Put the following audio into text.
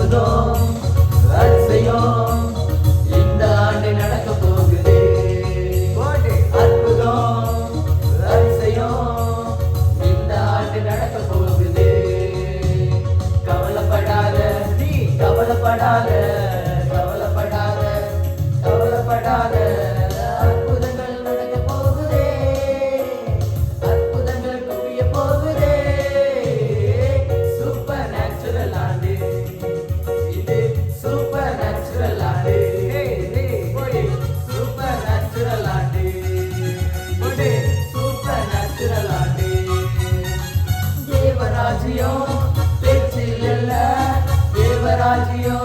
அற்புதம் அதிசயம் இந்த ஆண்டு நடக்க போகுது. அற்புதம் அதிசயம் இந்த ஆண்டு நடக்க போகுது. கவலைப்படாத நீ கவலைப்படாத கவலைப்படாத கவலைப்படாத அற்புதங்கள் நடக்க போகுதே. அற்புதங்கள் குவிய போகுதே. சூப்பர் நேச்சுரல் ஆண்டு இது. சூப்பர் நேச்சுரல் ஆண்டு. சூப்பர் நேச்சுரல் ஆண்டு. சூப்பர் நேச்சுரல் ஆண்டு. தேவராஜ்யம் பேச்சில் இல்ல. தேவராஜ்யம்